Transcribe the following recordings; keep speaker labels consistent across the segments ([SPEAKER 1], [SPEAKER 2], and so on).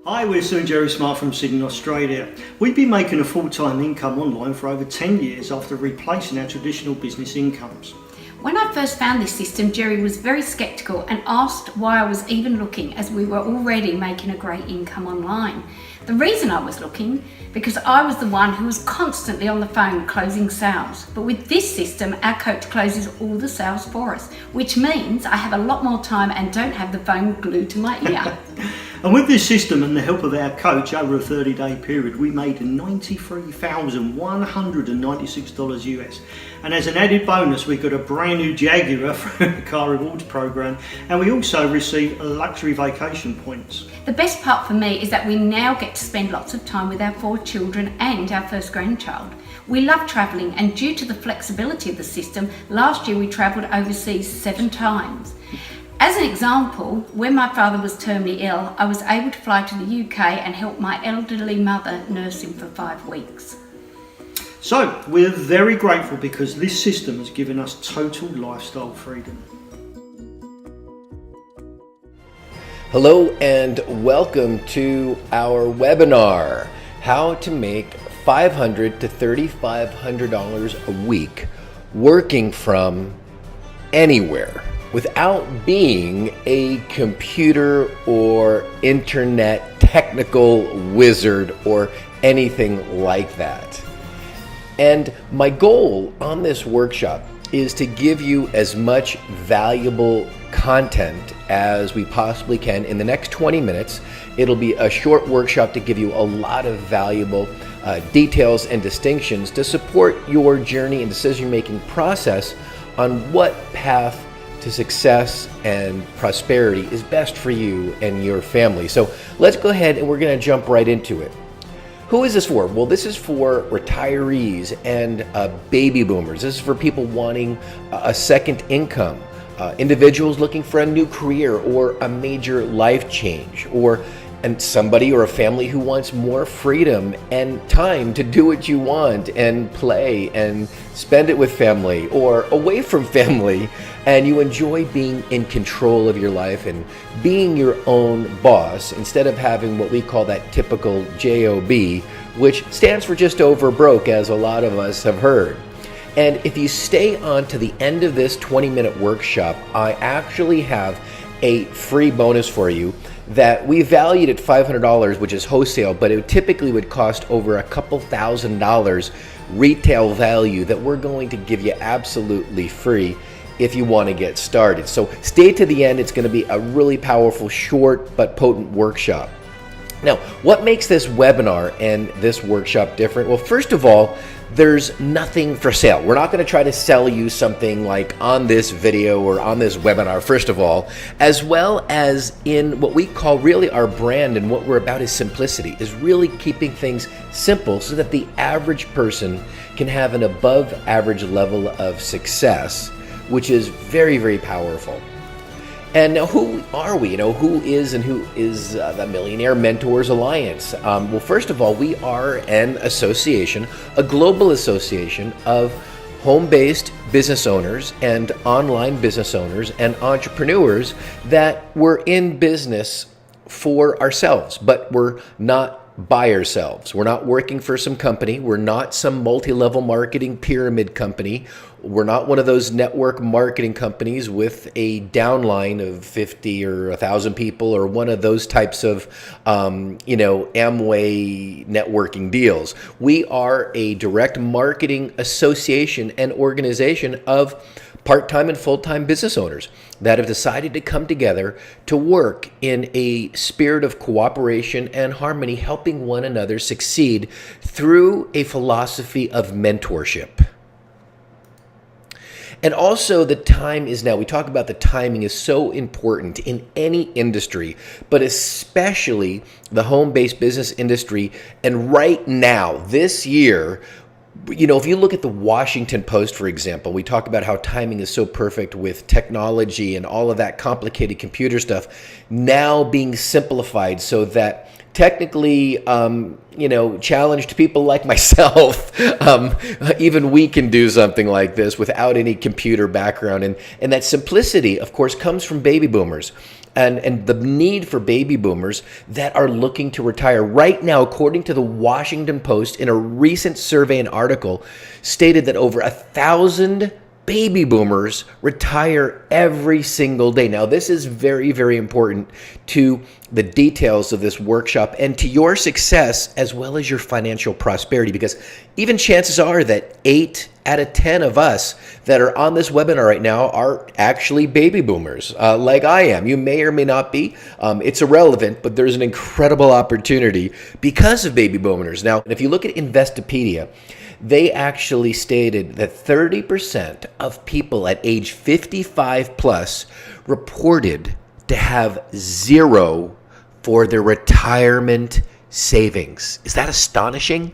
[SPEAKER 1] Hi, we're Sue and Jerry Smart from Sydney, Australia. We've been making a full-time income online for over 10 years after replacing our traditional business incomes.
[SPEAKER 2] When I first found this system, Jerry was very sceptical and asked why I was even looking, as we were already making a great income online. The reason I was looking, because I was the one who was constantly on the phone closing sales. But with this system, our coach closes all the sales for us, which means I have a lot more time and don't have the phone glued to my ear.
[SPEAKER 1] And with this system and the help of our coach over a 30-day period, we made $93,196 US. And as an added bonus, we got a brand new Jaguar from the car rewards program, and we also received luxury vacation points.
[SPEAKER 2] The best part for me is that we now get to spend lots of time with our 4 children and our first grandchild. We love travelling, and due to the flexibility of the system, last year we travelled overseas 7 times. As an example, when my father was terminally ill, I was able to fly to the UK and help my elderly mother nurse him for 5 weeks.
[SPEAKER 1] So we're very grateful because this system has given us total lifestyle freedom.
[SPEAKER 3] Hello and welcome to our webinar, How to Make $500 to $3,500 a week working from anywhere without being a computer or internet technical wizard or anything like that. And my goal on this workshop is to give you as much valuable content as we possibly can in the next 20 minutes. It'll be a short workshop to give you a lot of valuable details and distinctions to support your journey and decision-making process on what path to success and prosperity is best for you and your family. So let's go ahead and we're going to jump right into it. Who is this for? Well, this is for retirees and baby boomers. This is for people wanting a second income, individuals looking for a new career or a major life change, and somebody or a family who wants more freedom and time to do what you want and play and spend it with family or away from family, and you enjoy being in control of your life and being your own boss instead of having what we call that typical JOB, which stands for just over broke, as a lot of us have heard. And if you stay on to the end of this 20-minute workshop, I actually have a free bonus for you that we valued at $500, which is wholesale, but it typically would cost over a couple $1,000s retail value that we're going to give you absolutely free if you want to get started. So stay to the end. It's going to be a really powerful, short but potent workshop. Now, what makes this webinar and this workshop different? Well, first of all, there's nothing for sale. We're not going to try to sell you something like on this video or on this webinar, first of all, as well as in what we call really our brand, and what we're about is simplicity, is really keeping things simple so that the average person can have an above average level of success, which is very, very powerful. And now, who are we? Who is the Millionaire Mentors Alliance? Well, first of all, we are an association, a global association of home-based business owners and online business owners and entrepreneurs that we're in business for ourselves, but we're not by ourselves. We're not working for some company. We're not some multi-level marketing pyramid company. We're not one of those network marketing companies with a downline of 50 or 1,000 people, or one of those types of, Amway networking deals. We are a direct marketing association and organization of part-time and full-time business owners that have decided to come together to work in a spirit of cooperation and harmony, helping one another succeed through a philosophy of mentorship. And also, the time is now. We talk about the timing is so important in any industry, but especially the home-based business industry. And right now, this year, if you look at the Washington Post, for example, we talk about how timing is so perfect with technology and all of that complicated computer stuff now being simplified so that technically, challenge to people like myself. Even we can do something like this without any computer background. And that simplicity, of course, comes from baby boomers. And the need for baby boomers that are looking to retire. Right now, according to the Washington Post, in a recent survey and article, stated that over 1,000 baby boomers retire every single day. Now, this is very, very important to the details of this workshop and to your success as well as your financial prosperity, because even chances are that 8 out of 10 of us that are on this webinar right now are actually baby boomers, like I am. You may or may not be. It's irrelevant, but there's an incredible opportunity because of baby boomers. Now, if you look at Investopedia, they actually stated that 30% of people at age 55 plus reported to have zero for their retirement savings. Is that astonishing?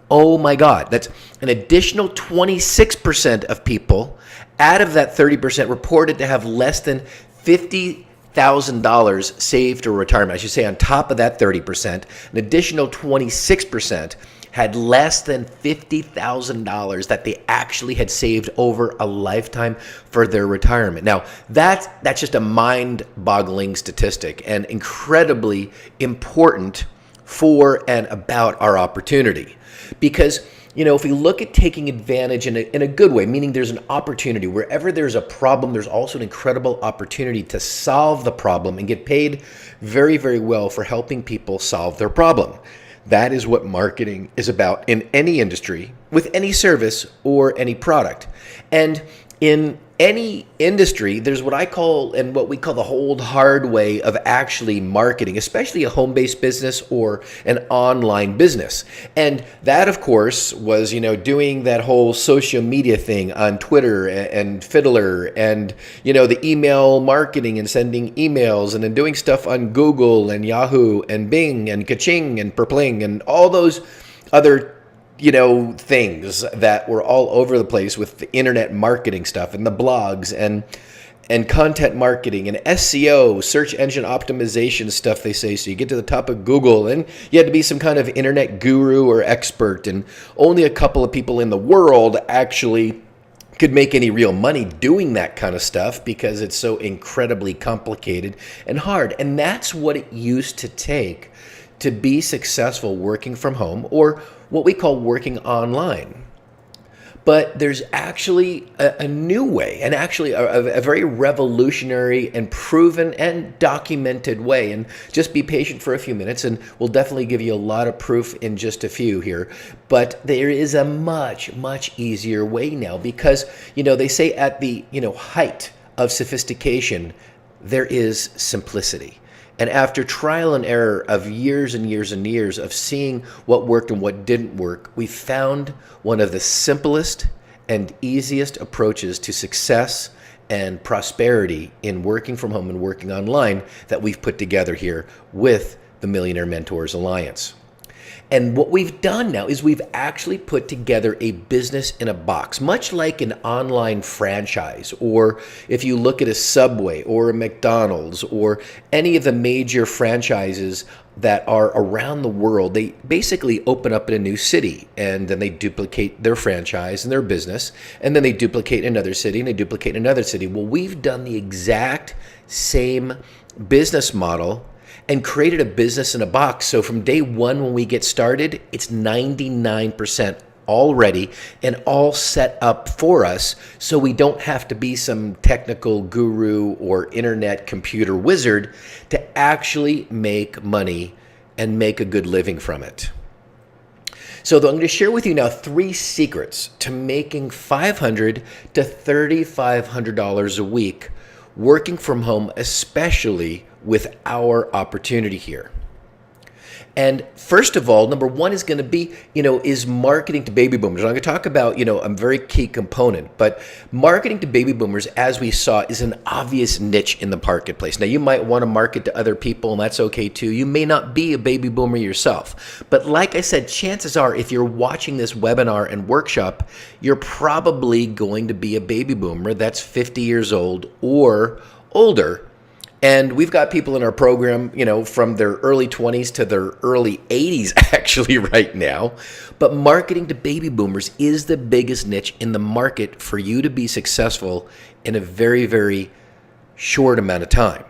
[SPEAKER 3] Oh my God, that's an additional 26% of people out of that 30% reported to have less than $50,000 saved for retirement. I should say on top of that 30%, an additional 26% had less than $50,000 that they actually had saved over a lifetime for their retirement. Now, that's just a mind-boggling statistic and incredibly important for and about our opportunity. Because, if we look at taking advantage in a good way, meaning there's an opportunity, wherever there's a problem, there's also an incredible opportunity to solve the problem and get paid very, very well for helping people solve their problem. That is what marketing is about in any industry, with any service or any product. And in any industry, there's what I call and what we call the hold hard way of actually marketing, especially a home-based business or an online business. And that, of course, was, doing that whole social media thing on Twitter and Fiddler and, the email marketing and sending emails and then doing stuff on Google and Yahoo and Bing and Kaching and Perpling and all those other things that were all over the place with the internet marketing stuff and the blogs and content marketing and SEO, search engine optimization stuff, they say. So you get to the top of Google and you had to be some kind of internet guru or expert, and only a couple of people in the world actually could make any real money doing that kind of stuff because it's so incredibly complicated and hard. And that's what it used to take to be successful working from home, or what we call working online. But there's actually a new way, and actually a very revolutionary and proven and documented way. And just be patient for a few minutes, and we'll definitely give you a lot of proof in just a few here. But there is a much, much easier way now, because, they say at the, height of sophistication, there is simplicity. And after trial and error of years and years and years of seeing what worked and what didn't work, we found one of the simplest and easiest approaches to success and prosperity in working from home and working online that we've put together here with the Millionaire Mentors Alliance. And what we've done now is we've actually put together a business in a box, much like an online franchise, or if you look at a Subway or a McDonald's or any of the major franchises that are around the world. They basically open up in a new city, and then they duplicate their franchise and their business, and then they duplicate another city and they duplicate another city. Well, we've done the exact same business model and created a business in a box. So from day one, when we get started, it's 99% already and all set up for us, so we don't have to be some technical guru or internet computer wizard to actually make money and make a good living from it. So I'm going to share with you now 3 secrets to making $500 to $3,500 a week working from home, especially with our opportunity here. And first of all, number 1 is going to be, is marketing to baby boomers. I'm going to talk about, a very key component, but marketing to baby boomers, as we saw, is an obvious niche in the marketplace. Now, you might want to market to other people, and that's okay too. You may not be a baby boomer yourself, but like I said, chances are if you're watching this webinar and workshop, you're probably going to be a baby boomer that's 50 years old or older. And we've got people in our program, from their early 20s to their early 80s actually right now. But marketing to baby boomers is the biggest niche in the market for you to be successful in a very, very short amount of time.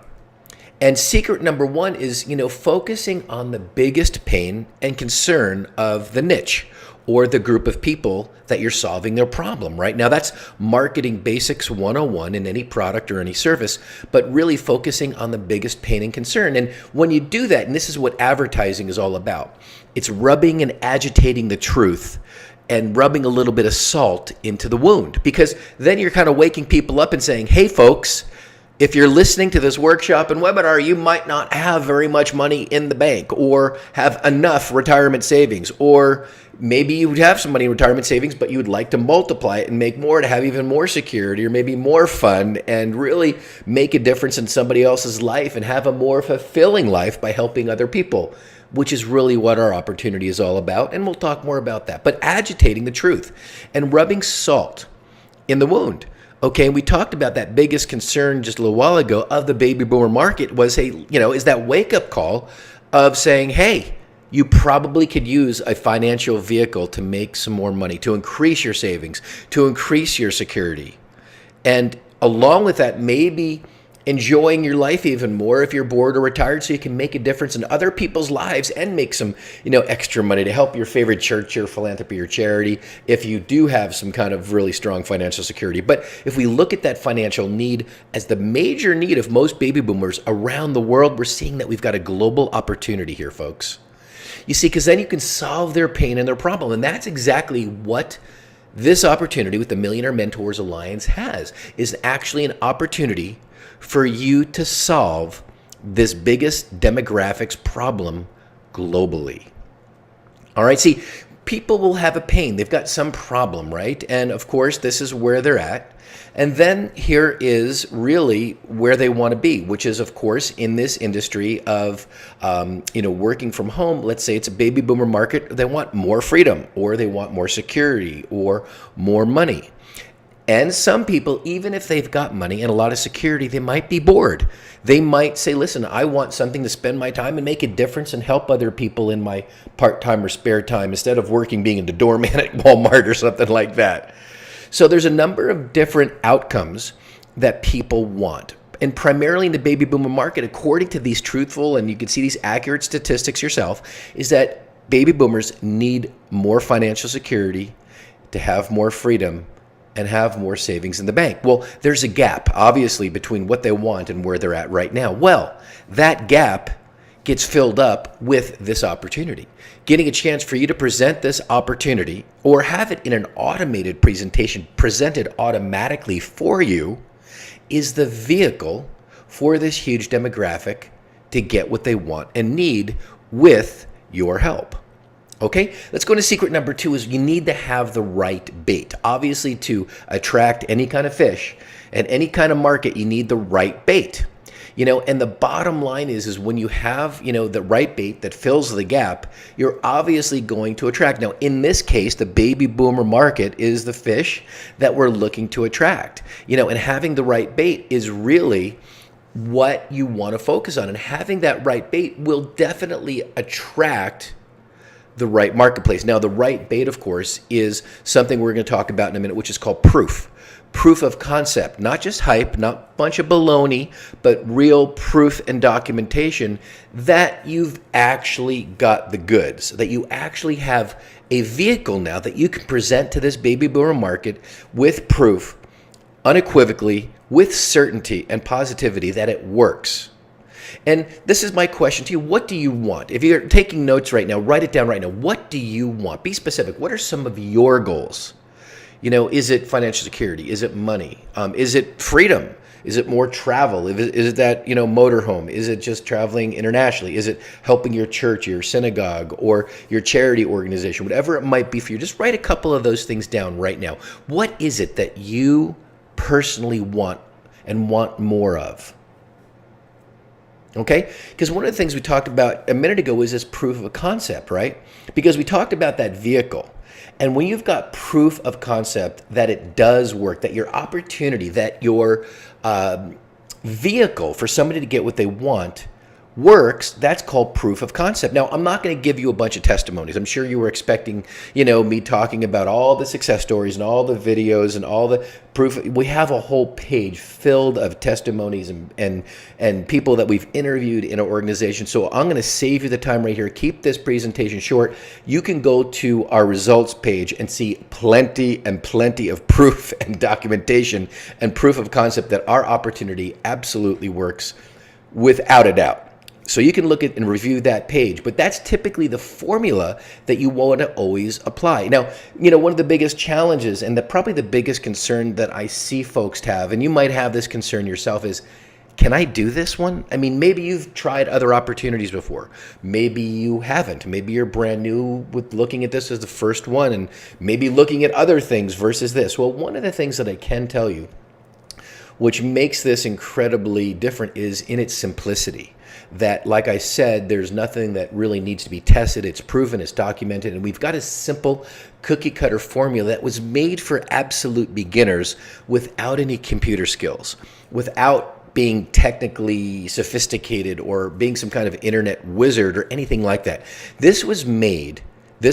[SPEAKER 3] And secret number one is, focusing on the biggest pain and concern of the niche or the group of people that you're solving their problem, right? Now, that's marketing basics 101 in any product or any service, but really focusing on the biggest pain and concern. And when you do that, and this is what advertising is all about, it's rubbing and agitating the truth and rubbing a little bit of salt into the wound, because then you're kind of waking people up and saying, hey, folks, if you're listening to this workshop and webinar, you might not have very much money in the bank or have enough retirement savings, or maybe you would have some money in retirement savings, but you would like to multiply it and make more to have even more security or maybe more fun and really make a difference in somebody else's life and have a more fulfilling life by helping other people, which is really what our opportunity is all about. And we'll talk more about that. But agitating the truth and rubbing salt in the wound. Okay, and we talked about that biggest concern just a little while ago of the baby boomer market was, hey, is that wake-up call of saying, hey, you probably could use a financial vehicle to make some more money, to increase your savings, to increase your security. And along with that, maybe enjoying your life even more if you're bored or retired, so you can make a difference in other people's lives and make some, extra money to help your favorite church or philanthropy or charity if you do have some kind of really strong financial security. But if we look at that financial need as the major need of most baby boomers around the world, we're seeing that we've got a global opportunity here, folks. You see, because then you can solve their pain and their problem. And that's exactly what this opportunity with the Millionaire Mentors Alliance has, is actually an opportunity for you to solve this biggest demographics problem globally. All right, see, people will have a pain. They've got some problem, right? And of course, this is where they're at. And then here is really where they want to be, which is, of course, in this industry of, working from home. Let's say it's a baby boomer market. They want more freedom, or they want more security, or more money. And some people, even if they've got money and a lot of security, they might be bored. They might say, listen, I want something to spend my time and make a difference and help other people in my part-time or spare time instead of being the doorman at Walmart or something like that. So there's a number of different outcomes that people want. And primarily in the baby boomer market, according to these truthful, and you can see these accurate statistics yourself, is that baby boomers need more financial security to have more freedom and have more savings in the bank. Well, there's a gap, obviously, between what they want and where they're at right now. Well, that gap gets filled up with this opportunity. Getting a chance for you to present this opportunity or have it in an automated presentation presented automatically for you is the vehicle for this huge demographic to get what they want and need with your help. Okay, let's go into secret number 2 is you need to have the right bait. Obviously, to attract any kind of fish and any kind of market, you need the right bait. And the bottom line is when you have, the right bait that fills the gap, you're obviously going to attract. Now, in this case, the baby boomer market is the fish that we're looking to attract. And having the right bait is really what you want to focus on. And having that right bait will definitely attract the right marketplace. Now, the right bait, of course, is something we're going to talk about in a minute, which is called proof. Proof of concept, not just hype, not a bunch of baloney, but real proof and documentation that you've actually got the goods, that you actually have a vehicle now that you can present to this baby boomer market with proof, unequivocally, with certainty and positivity that it works. And this is my question to you. What do you want? If you're taking notes right now, write it down right now. What do you want? Be specific. What are some of your goals? Is it financial security? Is it money? Is it freedom? Is it more travel? Is it that, motorhome? Is it just traveling internationally? Is it helping your church, your synagogue, or your charity organization? Whatever it might be for you, just write a couple of those things down right now. What is it that you personally want and want more of? Okay? Because one of the things we talked about a minute ago was this proof of a concept, right? Because we talked about that vehicle. And when you've got proof of concept that it does work, that your opportunity, that your vehicle for somebody to get what they want works, that's called proof of concept. Now, I'm not going to give you a bunch of testimonies. I'm sure you were expecting, me talking about all the success stories and all the videos and all the proof. We have a whole page filled of testimonies and people that we've interviewed in our organization. So I'm going to save you the time right here. Keep this presentation short. You can go to our results page and see plenty and plenty of proof and documentation and proof of concept that our opportunity absolutely works without a doubt. So you can look at and review that page, but that's typically the formula that you want to always apply. Now, one of the biggest challenges and probably the biggest concern that I see folks have, and you might have this concern yourself, is, can I do this one? I mean, maybe you've tried other opportunities before. Maybe you haven't. Maybe you're brand new with looking at this as the first one and maybe looking at other things versus this. Well, one of the things that I can tell you, which makes this incredibly different, is in its simplicity. That, like I said, there's nothing that really needs to be tested. It's proven, it's documented, and we've got a simple cookie cutter formula that was made for absolute beginners without any computer skills, without being technically sophisticated or being some kind of internet wizard or anything like that. This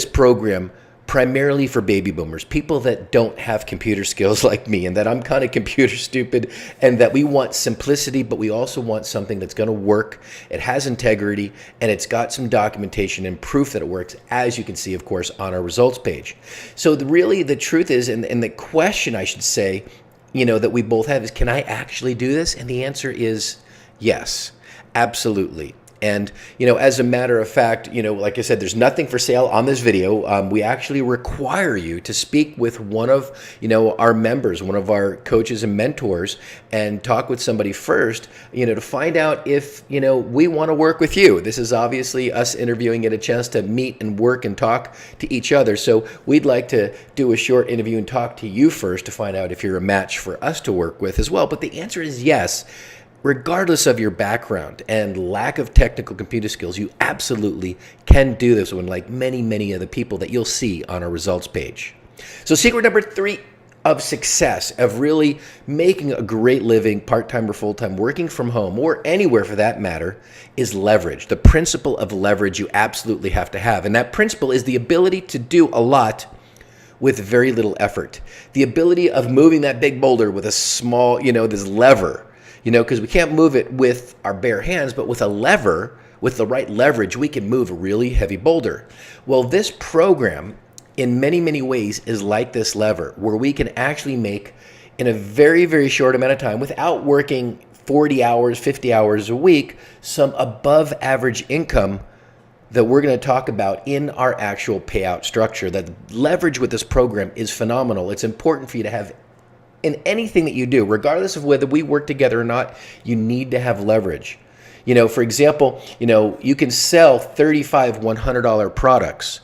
[SPEAKER 3] program, primarily for baby boomers, people that don't have computer skills like me, and that I'm kind of computer stupid, and that we want simplicity, but we also want something that's going to work. It has integrity, and it's got some documentation and proof that it works, as you can see, of course, on our results page. So the truth is, and the question I should say, that we both have is, can I actually do this? And the answer is yes, absolutely. And, as a matter of fact, like I said, there's nothing for sale on this video. We actually require you to speak with one of, our members, one of our coaches and mentors, and talk with somebody first, to find out if, we want to work with you. This is obviously us interviewing, get a chance to meet and work and talk to each other. So we'd like to do a short interview and talk to you first to find out if you're a match for us to work with as well. But the answer is yes. Regardless of your background and lack of technical computer skills, you absolutely can do this one, like many, many of the people that you'll see on our results page. So secret number 3 of success, of really making a great living, part-time or full-time, working from home or anywhere for that matter, is leverage. The principle of leverage you absolutely have to have. And that principle is the ability to do a lot with very little effort. The ability of moving that big boulder with a small, this lever. Because we can't move it with our bare hands, but with a lever, with the right leverage, we can move a really heavy boulder. Well, this program, in many, many ways, is like this lever, where we can actually make, in a very, very short amount of time, without working 40 hours, 50 hours a week, some above average income that we're going to talk about in our actual payout structure. That leverage with this program is phenomenal. It's important for you to have in anything that you do, regardless of whether we work together or not. You need to have leverage. For example, you can sell $3,500 $100 products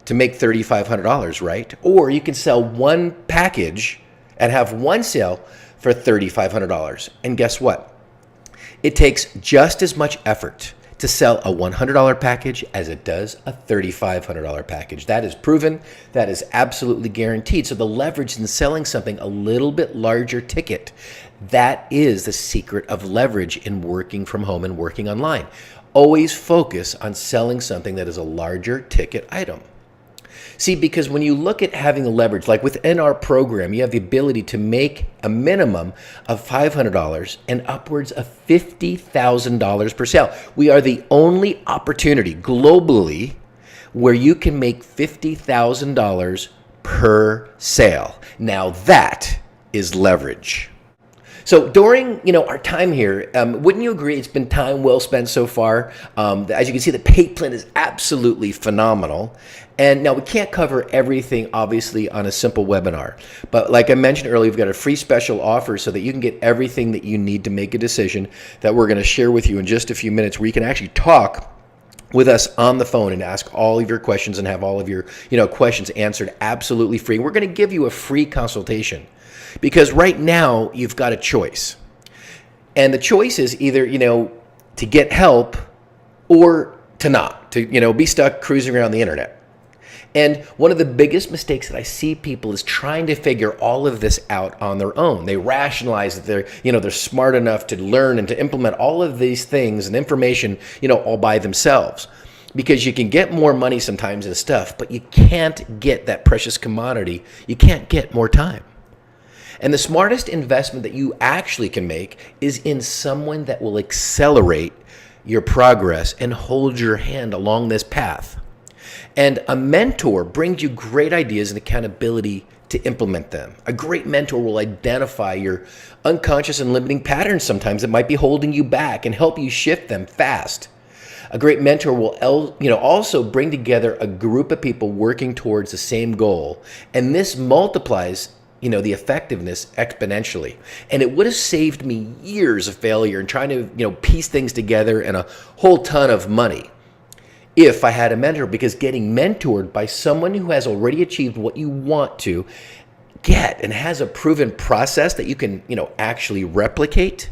[SPEAKER 3] to make $3,500, right? Or you can sell one package and have one sale for $3,500. And guess what? It takes just as much effort to sell a $100 package as it does a $3,500 package. That is proven. That is absolutely guaranteed. So the leverage in selling something a little bit larger ticket, that is the secret of leverage in working from home and working online. Always focus on selling something that is a larger ticket item. See, because when you look at having a leverage, like within our program, you have the ability to make a minimum of $500 and upwards of $50,000 per sale. We are the only opportunity globally where you can make $50,000 per sale. Now that is leverage. So during our time here, wouldn't you agree it's been time well spent so far? As you can see, the pay plan is absolutely phenomenal. And now we can't cover everything, obviously, on a simple webinar. But like I mentioned earlier, we've got a free special offer so that you can get everything that you need to make a decision that we're going to share with you in just a few minutes, where you can actually talk with us on the phone and ask all of your questions and have all of your questions answered absolutely free. We're going to give you a free consultation. Because right now, you've got a choice. And the choice is either, to get help or to not, to, be stuck cruising around the internet. And one of the biggest mistakes that I see people is trying to figure all of this out on their own. They rationalize that they're smart enough to learn and to implement all of these things and information, all by themselves. Because you can get more money sometimes in stuff, but you can't get that precious commodity. You can't get more time. And the smartest investment that you actually can make is in someone that will accelerate your progress and hold your hand along this path. And a mentor brings you great ideas and accountability to implement them. A great mentor will identify your unconscious and limiting patterns sometimes that might be holding you back and help you shift them fast. A great mentor will also bring together a group of people working towards the same goal. And this multiplies the effectiveness exponentially. And it would have saved me years of failure and trying to, piece things together and a whole ton of money if I had a mentor, because getting mentored by someone who has already achieved what you want to get and has a proven process that you can, actually replicate,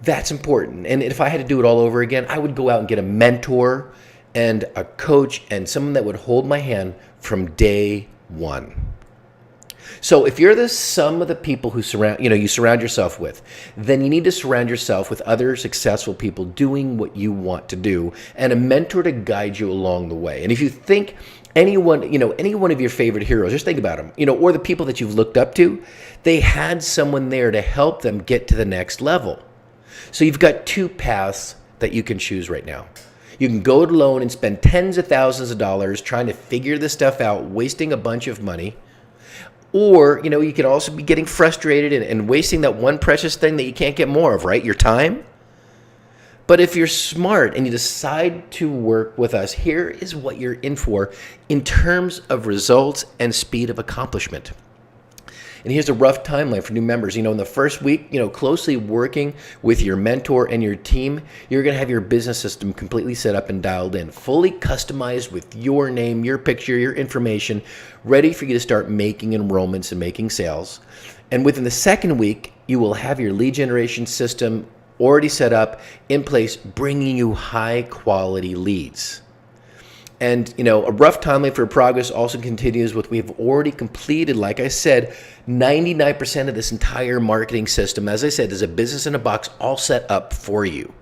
[SPEAKER 3] that's important. And if I had to do it all over again, I would go out and get a mentor and a coach and someone that would hold my hand from day one. So if you're the sum of the people who you surround yourself with, then you need to surround yourself with other successful people doing what you want to do and a mentor to guide you along the way. And if you think any one of your favorite heroes, just think about them, or the people that you've looked up to, they had someone there to help them get to the next level. So you've got two paths that you can choose right now. You can go it alone and spend tens of thousands of dollars trying to figure this stuff out, wasting a bunch of money. Or, you could also be getting frustrated and wasting that one precious thing that you can't get more of, right? Your time. But if you're smart and you decide to work with us, here is what you're in for in terms of results and speed of accomplishment. And here's a rough timeline for new members. In the first week, closely working with your mentor and your team, you're going to have your business system completely set up and dialed in, fully customized with your name, your picture, your information, ready for you to start making enrollments and making sales. And within the second week, you will have your lead generation system already set up in place, bringing you high quality leads. And, a rough timeline for progress also continues with we've already completed, like I said, 99% of this entire marketing system. As I said, is a business in a box all set up for you.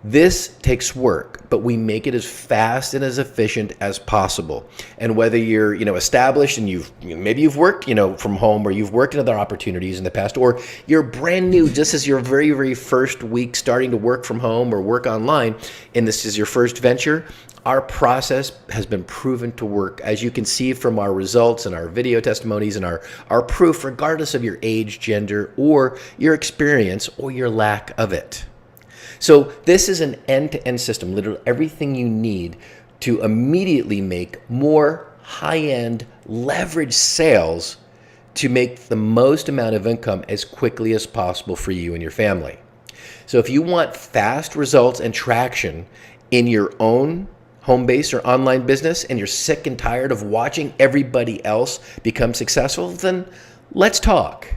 [SPEAKER 3] This takes work, but we make it as fast and as efficient as possible. And whether you're, established and maybe you've worked, from home, or you've worked in other opportunities in the past, or you're brand new, just as your very, very first week starting to work from home or work online, and this is your first venture, our process has been proven to work, as you can see from our results and our video testimonies and our proof, regardless of your age, gender, or your experience or your lack of it. So this is an end-to-end system, literally everything you need to immediately make more high-end leverage sales to make the most amount of income as quickly as possible for you and your family. So if you want fast results and traction in your own home base or online business, and you're sick and tired of watching everybody else become successful, then let's talk.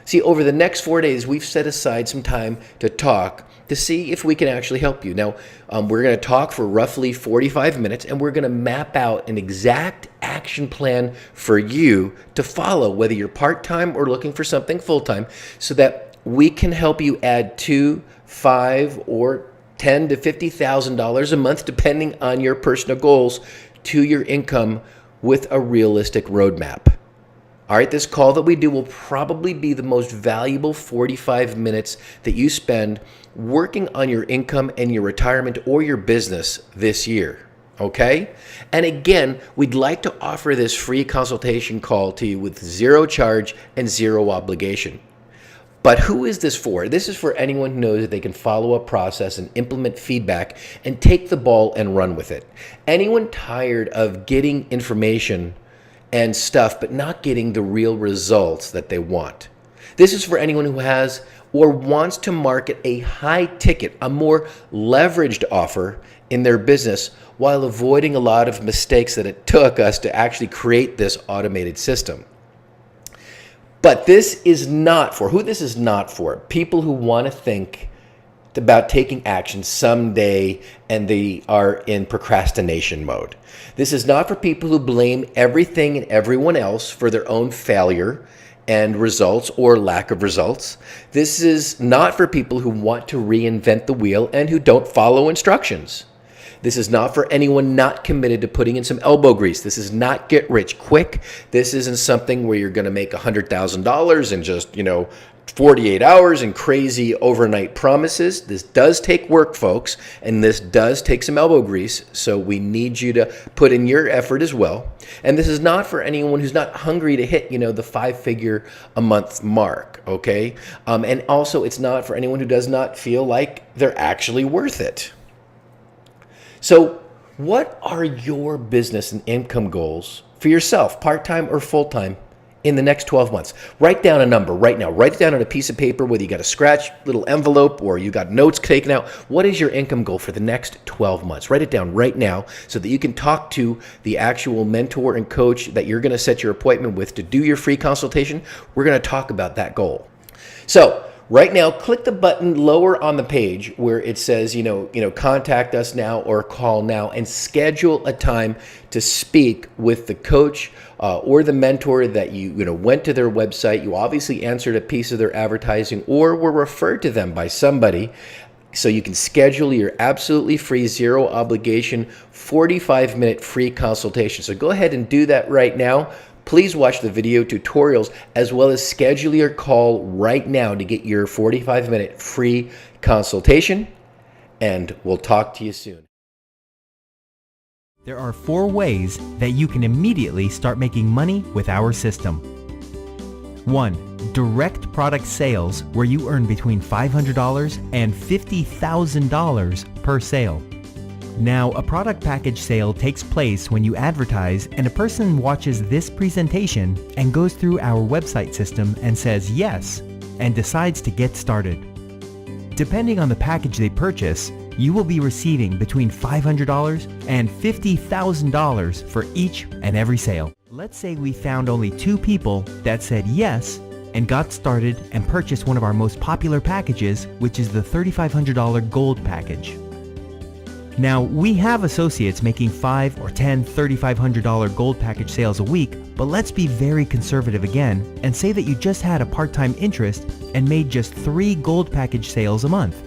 [SPEAKER 3] See, over the next 4 days, we've set aside some time to talk to see if we can actually help you. Now, we're going to talk for roughly 45 minutes, and we're going to map out an exact action plan for you to follow, whether you're part-time or looking for something full-time, so that we can help you add $2, $5, or $10,000 to $50,000 a month, depending on your personal goals, to your income with a realistic roadmap. All right, this call that we do will probably be the most valuable 45 minutes that you spend working on your income and your retirement or your business this year. Okay? And again, we'd like to offer this free consultation call to you with zero charge and zero obligation. But who is this for? This is for anyone who knows that they can follow a process and implement feedback and take the ball and run with it. Anyone tired of getting information and stuff but not getting the real results that they want. This is for anyone who has or wants to market a high ticket, a more leveraged offer in their business while avoiding a lot of mistakes that it took us to actually create this automated system. But this is not for, who this is not for? People who want to think about taking action someday and they are in procrastination mode. This is not for people who blame everything and everyone else for their own failure and results or lack of results. This is not for people who want to reinvent the wheel and who don't follow instructions. This is not for anyone not committed to putting in some elbow grease. This is not get rich quick. This isn't something where you're going to make $100,000 in just, 48 hours and crazy overnight promises. This does take work, folks, and this does take some elbow grease. So we need you to put in your effort as well. And this is not for anyone who's not hungry to hit, the 5-figure a month mark, okay? And also it's not for anyone who does not feel like they're actually worth it. So what are your business and income goals for yourself, part-time or full-time, in the next 12 months? Write down a number right now. Write it down on a piece of paper, whether you got a scratch little envelope or you got notes taken out. What is your income goal for the next 12 months? Write it down right now so that you can talk to the actual mentor and coach that you're going to set your appointment with to do your free consultation. We're going to talk about that goal. So right now, click the button lower on the page where it says, contact us now or call now and schedule a time to speak with the coach or the mentor that you went to their website. You obviously answered a piece of their advertising or were referred to them by somebody. So you can schedule your absolutely free, zero obligation, 45-minute free consultation. So go ahead and do that right now. Please watch the video tutorials as well as schedule your call right now to get your 45-minute free consultation, and we'll talk to you soon.
[SPEAKER 4] There are 4 ways that you can immediately start making money with our system. 1. Direct product sales, where you earn between $500 and $50,000 per sale. Now, a product package sale takes place when you advertise and a person watches this presentation and goes through our website system and says yes and decides to get started. Depending on the package they purchase, you will be receiving between $500 and $50,000 for each and every sale. Let's say we found only 2 people that said yes and got started and purchased one of our most popular packages, which is the $3,500 Gold package. Now, we have associates making $5 or $10, $3,500 Gold package sales a week, but let's be very conservative again and say that you just had a part-time interest and made just 3 Gold package sales a month.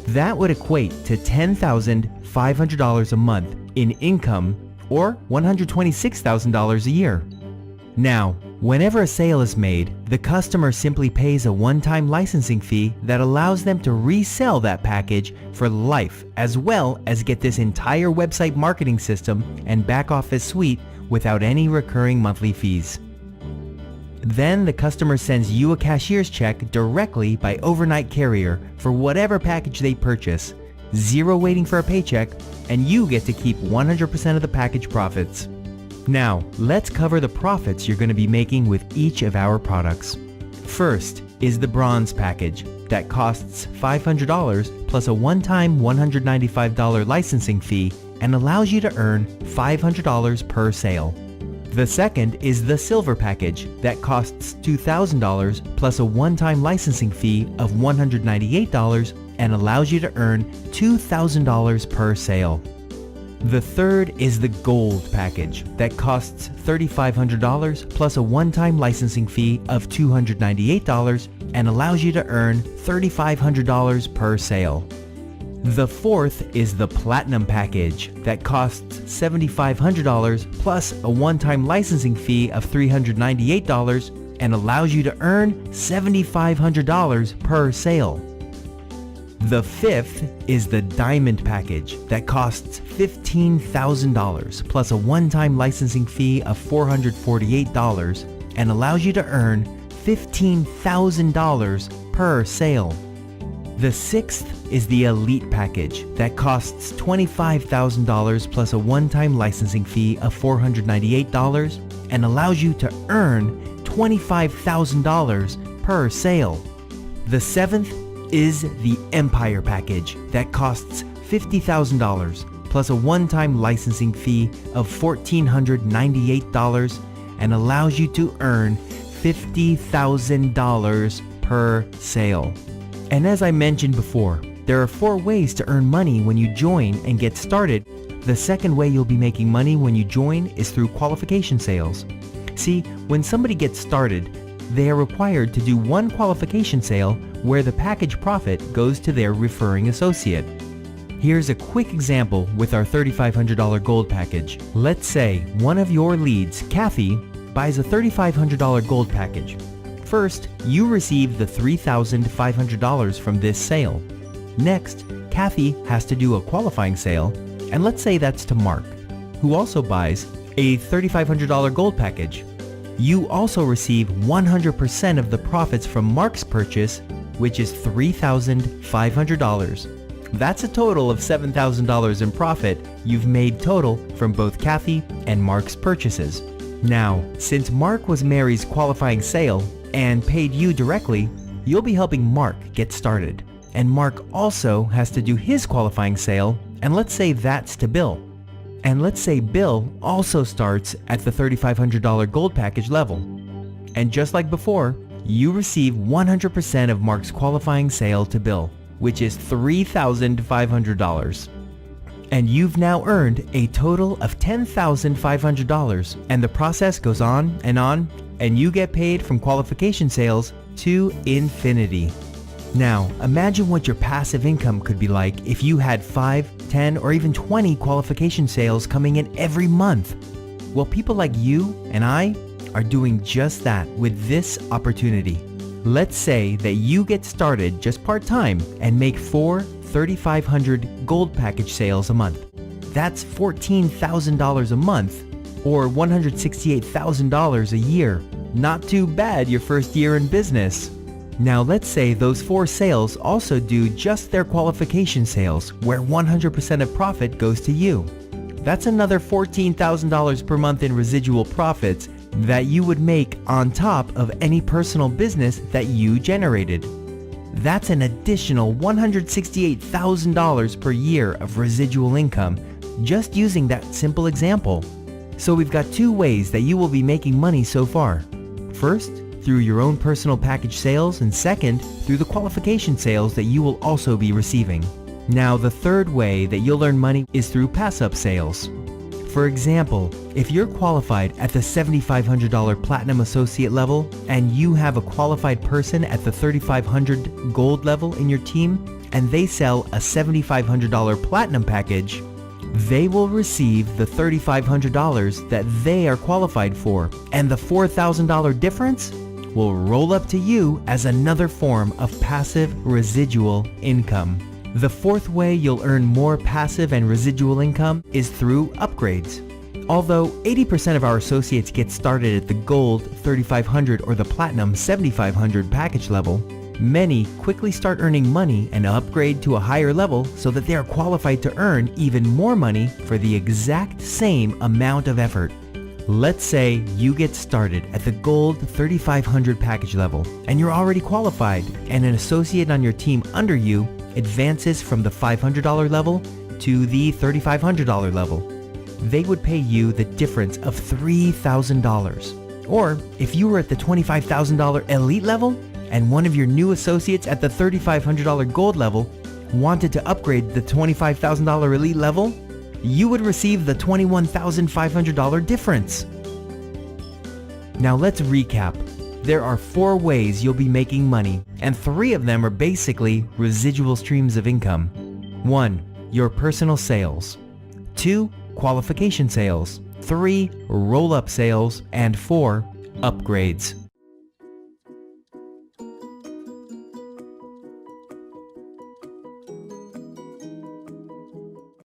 [SPEAKER 4] That would equate to $10,500 a month in income or $126,000 a year. Now, whenever a sale is made, the customer simply pays a one-time licensing fee that allows them to resell that package for life, as well as get this entire website marketing system and back office suite without any recurring monthly fees. Then the customer sends you a cashier's check directly by overnight carrier for whatever package they purchase, zero waiting for a paycheck, and you get to keep 100% of the package profits. Now, let's cover the profits you're going to be making with each of our products. First is the Bronze package that costs $500 plus a one-time $195 licensing fee and allows you to earn $500 per sale. The second is the Silver package that costs $2,000 plus a one-time licensing fee of $198 and allows you to earn $2,000 per sale. The third is the Gold package that costs $3,500 plus a one-time licensing fee of $298 and allows you to earn $3,500 per sale. The fourth is the Platinum package that costs $7,500 plus a one-time licensing fee of $398 and allows you to earn $7,500 per sale. The fifth is the Diamond package that costs $15,000 plus a one-time licensing fee of $448 and allows you to earn $15,000 per sale. The sixth is the Elite package that costs $25,000 plus a one-time licensing fee of $498 and allows you to earn $25,000 per sale. The seventh is the Empire package that costs $50,000 plus a one-time licensing fee of $1,498 and allows you to earn $50,000 per sale. And as I mentioned before, there are 4 ways to earn money when you join and get started. The second way you'll be making money when you join is through qualification sales. See, when somebody gets started, they are required to do one qualification sale where the package profit goes to their referring associate. Here's a quick example with our $3,500 gold package. Let's say one of your leads, Kathy, buys a $3,500 gold package. First, you receive the $3,500 from this sale. Next, Kathy has to do a qualifying sale, and let's say that's to Mark, who also buys a $3,500 gold package. You also receive 100% of the profits from Mark's purchase, which is $3,500. That's a total of $7,000 in profit you've made total from both Kathy and Mark's purchases. Now, since Mark was Mary's qualifying sale and paid you directly, you'll be helping Mark get started. And Mark also has to do his qualifying sale, and let's say that's to Bill. And let's say Bill also starts at the $3,500 gold package level. And just like before, you receive 100% of Mark's qualifying sale to Bill, which is $3,500. And you've now earned a total of $10,500, and the process goes on, and you get paid from qualification sales to infinity. Now, imagine what your passive income could be like if you had 5, 10, or even 20 qualification sales coming in every month. Well, people like you and I are doing just that with this opportunity. Let's say that you get started just part-time and make 4 $3,500 gold package sales a month. That's $14,000 a month, or $168,000 a year. Not too bad your first year in business. Now let's say those 4 sales also do just their qualification sales, where 100% of profit goes to you. That's another $14,000 per month in residual profits that you would make on top of any personal business that you generated. That's an additional $168,000 per year of residual income just using that simple example. So we've got 2 ways that you will be making money so far. First, through your own personal package sales, and second, through the qualification sales that you will also be receiving. Now, the third way that you'll earn money is through pass-up sales. For example, if you're qualified at the $7,500 Platinum Associate level and you have a qualified person at the $3,500 Gold level in your team and they sell a $7,500 Platinum package, they will receive the $3,500 that they are qualified for, and the $4,000 difference will roll up to you as another form of passive residual income. The fourth way you'll earn more passive and residual income is through upgrades. Although 80% of our associates get started at the Gold 3,500 or the Platinum 7,500 package level, many quickly start earning money and upgrade to a higher level so that they are qualified to earn even more money for the exact same amount of effort. Let's say you get started at the Gold 3,500 package level and you're already qualified, and an associate on your team under you advances from the $500 level to the $3,500 level. They would pay you the difference of $3,000. Or if you were at the $25,000 elite level and one of your new associates at the $3,500 gold level wanted to upgrade the $25,000 elite level, you would receive the $21,500 difference. Now let's recap. There are 4 ways you'll be making money, and 3 of them are basically residual streams of income. 1. Your personal sales. 2. Qualification sales. 3. Roll-up sales. And 4. Upgrades.